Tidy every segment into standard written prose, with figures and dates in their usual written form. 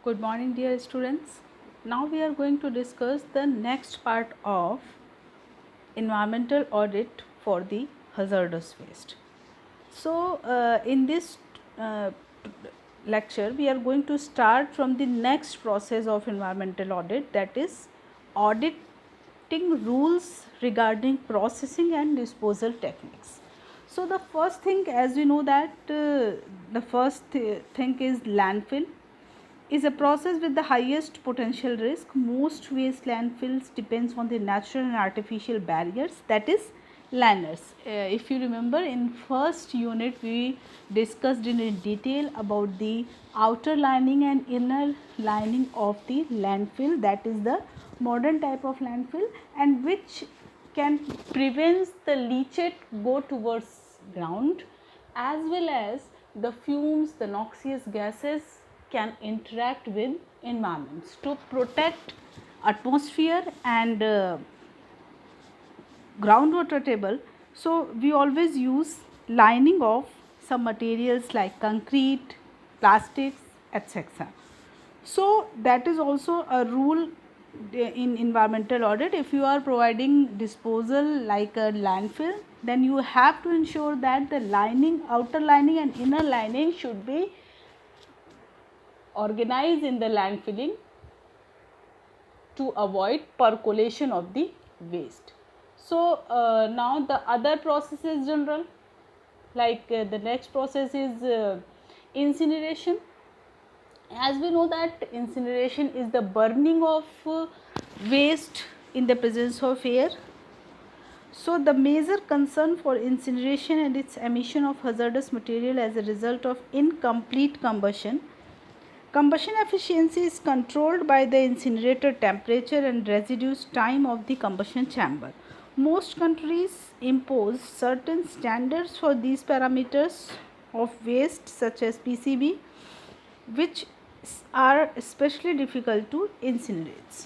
Good morning, dear students. Now we are going to discuss the next part of environmental audit for the hazardous waste. So, in this uh, lecture, we are going to start from the next process of environmental audit, that is auditing rules regarding processing and disposal techniques. So, the first thing, as we know that the first thing is landfill is a process with the highest potential risk. Most waste landfills depends on the natural and artificial barriers, that is liners. If you remember, in first unit we discussed in detail about the outer lining and inner lining of the landfill, that is the modern type of landfill, and which can prevent the leachate go towards ground, as well as the fumes, the noxious gases can interact with environments to protect atmosphere and groundwater table. So, we always use lining of some materials like concrete, plastics, etc. So, that is also a rule in environmental audit. If you are providing disposal like a landfill, then you have to ensure that the lining, outer lining and inner lining should be organized in the landfilling to avoid percolation of the waste. So, now the other process is general, like the next process is incineration. As we know that incineration is the burning of waste in the presence of air. So, the major concern for incineration and its emission of hazardous material as a result of incomplete combustion. Combustion efficiency is controlled by the incinerator temperature and residues time of the combustion chamber. Most countries impose certain standards for these parameters of waste such as PCB, which are especially difficult to incinerate.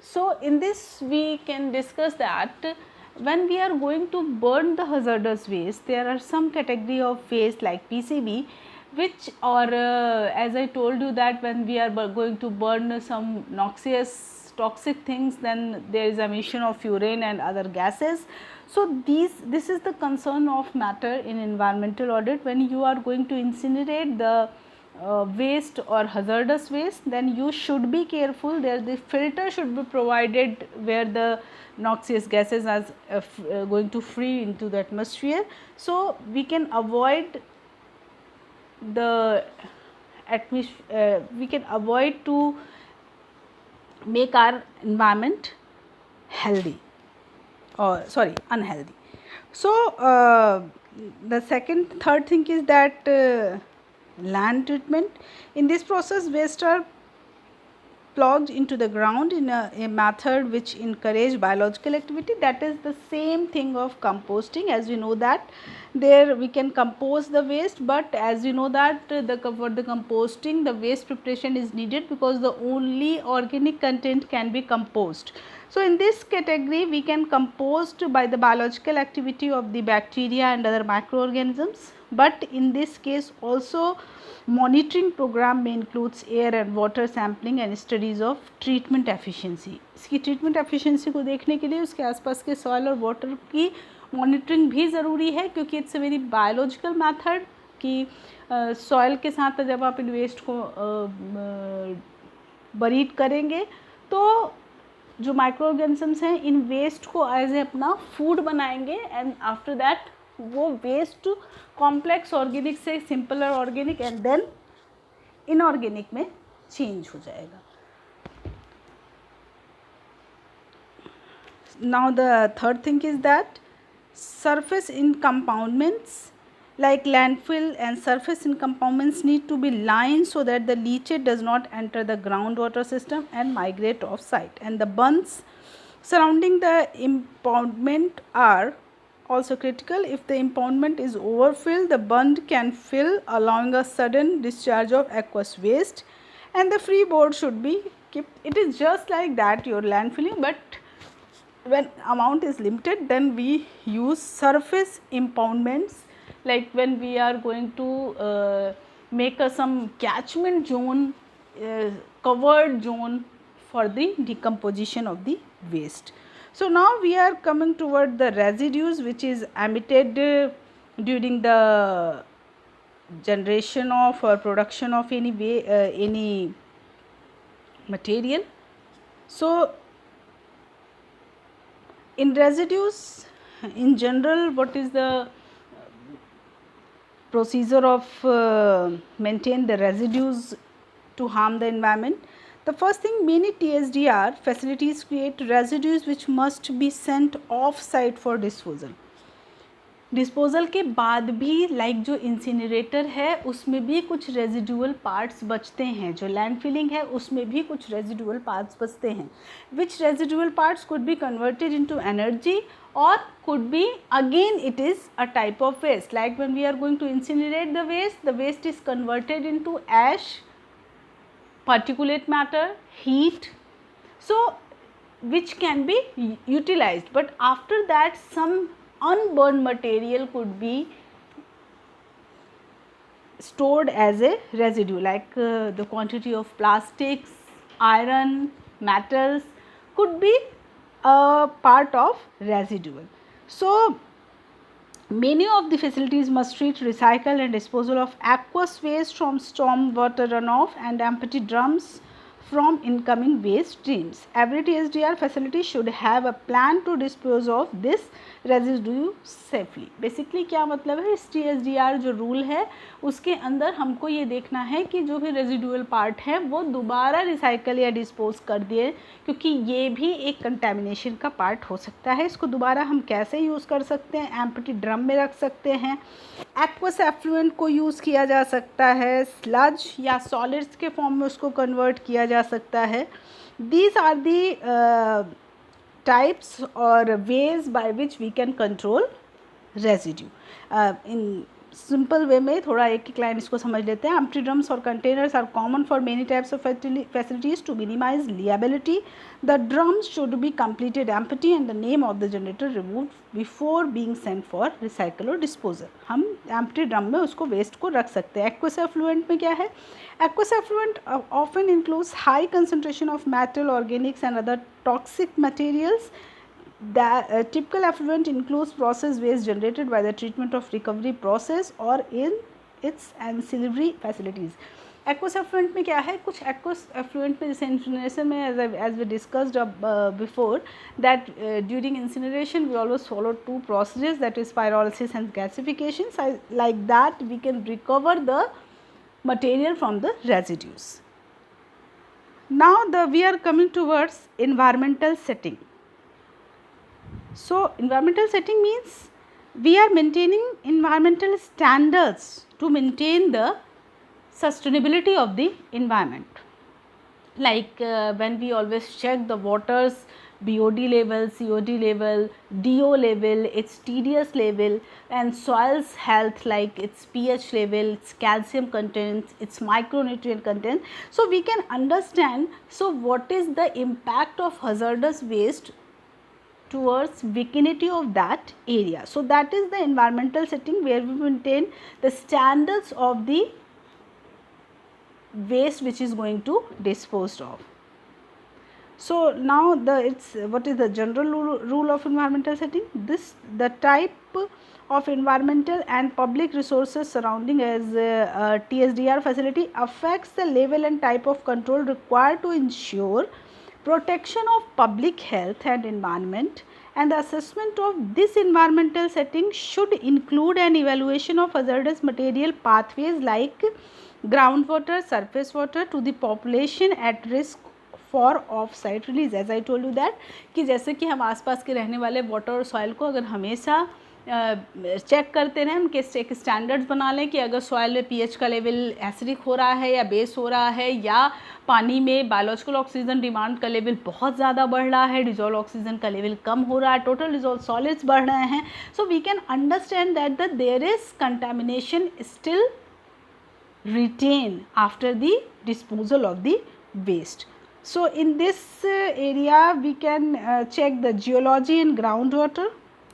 So, in this we can discuss that when we are going to burn the hazardous waste, there are some category of waste like PCB, which or as I told you that when we are going to burn some noxious toxic things, then there is emission of urine and other gases. So, this is the concern of matter in environmental audit. When you are going to incinerate the waste or hazardous waste, then you should be careful. There the filter should be provided where the noxious gases are going to free into the atmosphere. So, we can avoid the atmosphere, we can avoid to make our environment healthy or unhealthy. So, the third thing is that land treatment. In this process, waste are plugged into the ground in a method which encourage biological activity. That is the same thing of composting. As we know that there we can compose the waste, but as you know that for the composting the waste preparation is needed because the only organic content can be composed. So, in this category we can compost by the biological activity of the bacteria and other microorganisms, but in this case also monitoring program may includes air and water sampling and studies of treatment efficiency. इसकी treatment efficiency को देखने के लिए उसके आसपास के soil और water की monitoring भी ज़रूरी है, क्योंकि it's a very biological method कि soil के साथ जब आप इन waste को buried करेंगे तो जो माइक्रोऑर्गेनिजम्स हैं इन वेस्ट को एज ए अपना फूड बनाएंगे एंड आफ्टर दैट वो वेस्ट कॉम्प्लेक्स ऑर्गेनिक से simple organic and then inorganic में चेंज हो जाएगा. Now the third thing is that surface incompoundments like landfill and surface incompoundments need to be lined so that the leachate does not enter the groundwater system and migrate off site, and the bunds surrounding the impoundment are also critical. If the impoundment is overfilled, the bund can fill, allowing a sudden discharge of aqueous waste, and the freeboard should be kept. It is just like that your landfilling, but when amount is limited, then we use surface impoundments, like when we are going to make some catchment zone, covered zone for the decomposition of the waste. So now we are coming toward the residues which is emitted during the generation of or production of any material. So in residues in general, what is the procedure of maintain the residues to harm the environment? The first thing, many TSDR facilities create residues which must be sent off site for disposal. Disposal के बाद भी like जो incinerator है उसमें भी कुछ residual parts बचते हैं, जो लैंडफिलिंग है उसमें भी कुछ रेजिडुअल पार्ट्स बचते हैं, which residual parts could be converted into energy or could be again it is a type of waste, like when we are going to incinerate the waste is converted into ash, particulate matter, heat, so which can be utilized, but after that some unburned material could be stored as a residue, like the quantity of plastics, iron, metals could be a part of residual. So many of the facilities must treat, recycle and disposal of aqueous waste from storm water runoff and empty drums from incoming waste streams. Every TSDR facility should have a plan to dispose of this residue safely. Basically क्या मतलब है, इस TSDR जो rule है उसके अंदर हमको ये देखना है कि जो भी रेजिडुअल पार्ट है वो दोबारा रिसाइकल या डिस्पोज कर दिए, क्योंकि ये भी एक कंटेमिनेशन का पार्ट हो सकता है. इसको दोबारा हम कैसे यूज़ कर सकते हैं, एम्प्टी ड्रम में रख सकते हैं, एक्वस एफ्लुएंट को यूज़ किया जा सकता है, स्लज या सॉलिड्स के फॉर्म में उसको कन्वर्ट किया जा सकता है. These are the types or ways by which we can control residue. In simple way में थोड़ा एक एक लाइन इसको समझ लेते हैं. Empty drums or containers are common for many types of facilities. To minimize liability, the drums should be completed empty and the name of the generator removed before being sent for recycle or disposal. हम empty drum में उसको waste को रख सकते हैं. Aqueous effluent में क्या है? Aqueous effluent often includes high concentration of metal, organics and other toxic materials. The typical effluent includes process waste generated by the treatment of recovery process or in its ancillary facilities. Aqueous effluent में क्या है, कुछ aqueous effluent में जैसे incineration में as we discussed before that during incineration we always follow two processes, that is pyrolysis and gasification. So like that we can recover the material from the residues. Now we are coming towards environmental setting. So environmental setting means we are maintaining environmental standards to maintain the sustainability of the environment. Like when we always check the water's BOD level, COD level, DO level, its TDS level and soil's health like its pH level, its calcium content, its micronutrient content. So we can understand, so what is the impact of hazardous waste towards vicinity of that area. So that is the environmental setting where we maintain the standards of the waste which is going to disposed of. So now what is the general rule of environmental setting? The type of environmental and public resources surrounding as a TSDR facility affects the level and type of control required to ensure protection of public health and environment, and the assessment of this environmental setting should include an evaluation of hazardous material pathways like groundwater, surface water to the population at risk for off site release. As I told you that कि जैसे कि हम आसपास के रहने वाले water और soil को अगर हमेशा चेक करते रहें, उनके एक स्टैंडर्ड्स बना लें कि अगर सॉइल में पीएच का लेवल एसिडिक हो रहा है या बेस हो रहा है, या पानी में बायोलॉजिकल ऑक्सीजन डिमांड का लेवल बहुत ज़्यादा बढ़ रहा है, डिजोल्व ऑक्सीजन का लेवल कम हो रहा है, टोटल डिजोल्व सॉलिड्स बढ़ रहे हैं. So we can understand that there is contamination still retain after the disposal of the waste. So in this area we can check the geology and groundwater,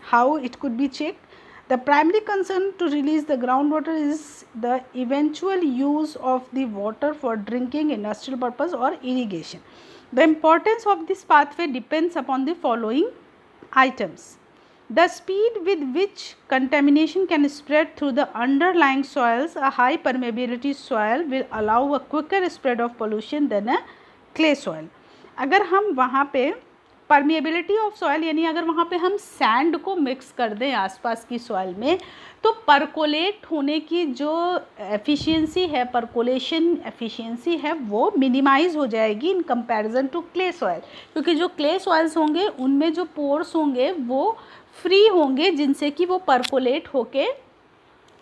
how it could be checked. The primary concern to release the groundwater is the eventual use of the water for drinking, industrial purpose or irrigation. The importance of this pathway depends upon the following items. The speed with which contamination can spread through the underlying soils. A high permeability soil will allow a quicker spread of pollution than a clay soil. अगर हम वहाँ पे permeability of soil यानी अगर वहाँ पे हम sand को मिक्स कर दें आसपास की सॉइल में, तो परकोलेट होने की जो एफिशिएंसी है, परकोलेशन एफिशिएंसी है, वो मिनिमाइज हो जाएगी in comparison to clay soil, क्योंकि जो क्ले सॉइल्स होंगे उनमें जो पोर्स होंगे वो फ्री होंगे जिनसे कि वो परकोलेट होके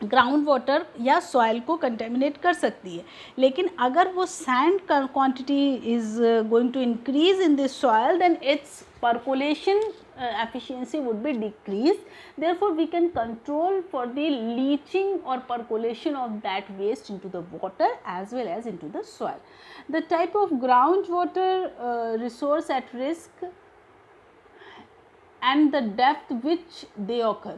ग्राउंड वाटर या सॉइल को कंटेमिनेट कर सकती है. लेकिन अगर वो सैंड का quantity is going to increase in this soil, then its percolation efficiency would be decreased. Therefore, we can control for the leaching or percolation of that waste into the water as well as into the soil. The type of groundwater resource at risk and the depth which they occur.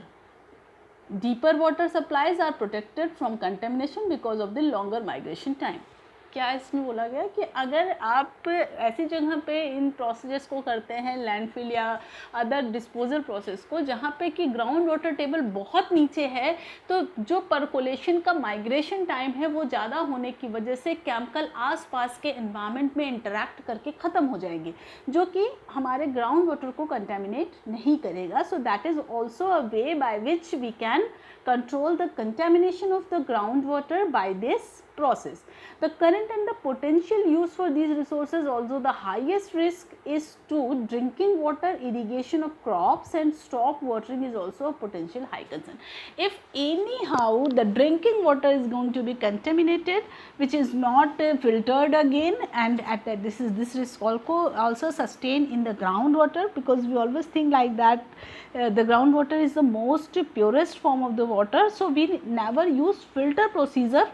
Deeper water supplies are protected from contamination because of the longer migration time. क्या इसमें बोला गया कि अगर आप ऐसी जगह पे इन प्रोसेस को करते हैं, लैंडफिल या अदर डिस्पोजल प्रोसेस को, जहाँ पे कि ग्राउंड वाटर टेबल बहुत नीचे है, तो जो परकोलेशन का माइग्रेशन टाइम है वो ज़्यादा होने की वजह से केमिकल आसपास के एनवायरनमेंट में इंटरैक्ट करके ख़त्म हो जाएंगे, जो कि हमारे ग्राउंड वाटर को कंटेमिनेट नहीं करेगा. So that is also a way by which we can control the contamination of the groundwater by this process. The current and the potential use for these resources, although the highest risk is to drinking water, irrigation of crops and stock watering is also a potential high concern. If anyhow the drinking water is going to be contaminated, which is not filtered again, and at that this risk also sustained in the groundwater, because we always think like that the groundwater is the most purest form of the water, so we never use filter procedure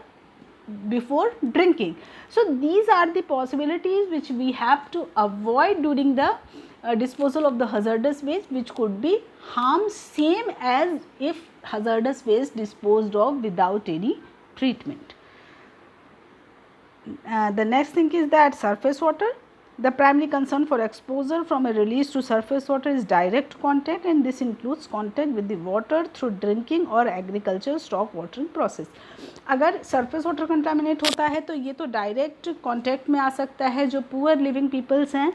before drinking. So these are the possibilities which we have to avoid during the disposal of the hazardous waste, which could be harm same as if hazardous waste disposed of without any treatment. The next thing is that surface water. The primary concern for exposure from a release to surface water is direct contact, and this includes contact with the water through drinking or agriculture stock watering process. अगर surface water contaminate होता है तो ये तो direct contact में आ सकता है, जो poor living peoples हैं,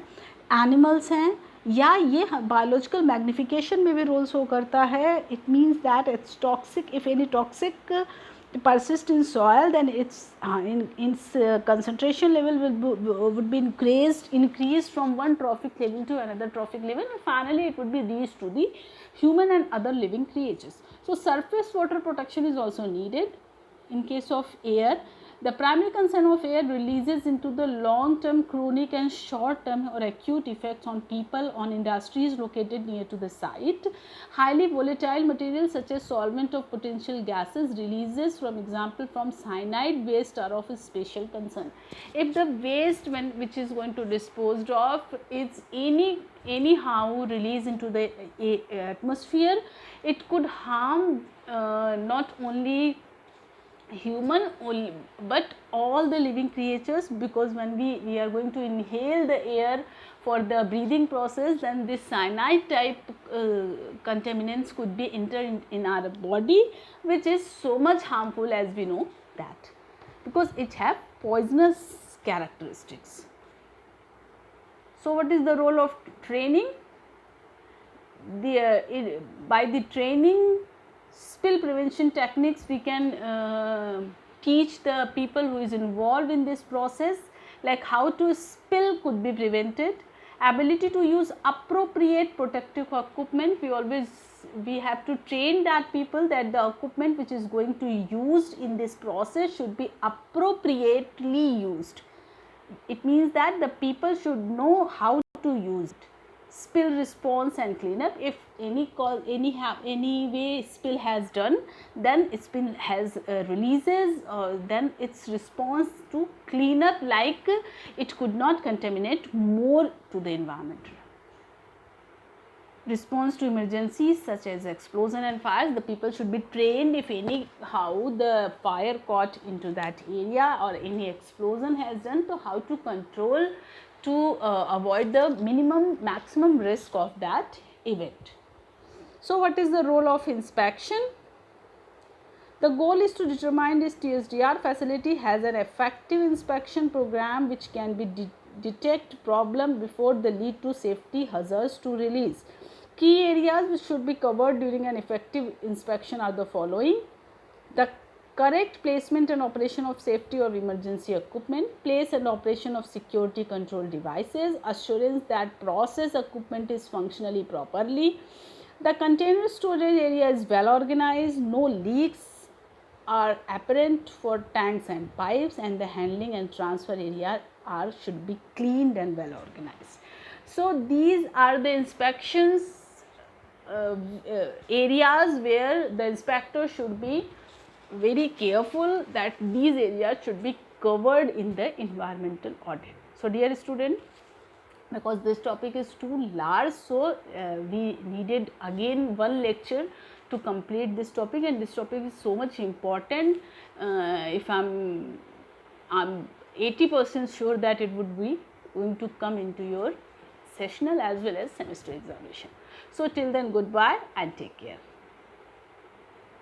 animals हैं, या ये biological magnification में भी रोल शो करता है. It means that it's toxic. If any toxic persist in soil, then its concentration level would be increased from one trophic level to another trophic level, and finally it would be reached to the human and other living creatures. So surface water protection is also needed. In case of air, the primary concern of air releases into the long term, chronic and short term or acute effects on people, on industries located near to the site. Highly volatile materials such as solvent of potential gases releases, from example from cyanide waste, are of a special concern. If the waste which is going to disposed of is anyhow released into the atmosphere, it could harm not only human but all the living creatures, because when we are going to inhale the air for the breathing process, then this cyanide type contaminants could be entered in our body, which is so much harmful, as we know that, because it have poisonous characteristics. So what is the role of training? By the training spill prevention techniques, we can teach the people who is involved in this process, like how to spill could be prevented, ability to use appropriate protective equipment. We have to train that people that the equipment which is going to be used in this process should be appropriately used. It means that the people should know how to use it. Spill response and cleanup. If any way spill has done, then spill has releases, then its response to clean up, like it could not contaminate more to the environment. response to emergencies such as explosion and fires. The people should be trained if any how the fire caught into that area or any explosion has done, to how to control to avoid the maximum risk of that event. So what is the role of inspection? The goal is to determine this TSDR facility has an effective inspection program which can be detect problem before they lead to safety hazards to release. Key areas which should be covered during an effective inspection are the following: the correct placement and operation of safety or emergency equipment, place and operation of security control devices, assurance that process equipment is functionally properly, the container storage area is well organized, no leaks are apparent for tanks and pipes, and the handling and transfer area should be cleaned and well organized. So these are the inspections areas where the inspector should be very careful that these areas should be covered in the environmental audit. So dear student, because this topic is too large, so we needed again one lecture to complete this topic, and this topic is so much important. If I'm 80% sure that it would be going to come into your sessional as well as semester examination. So till then, goodbye and take care.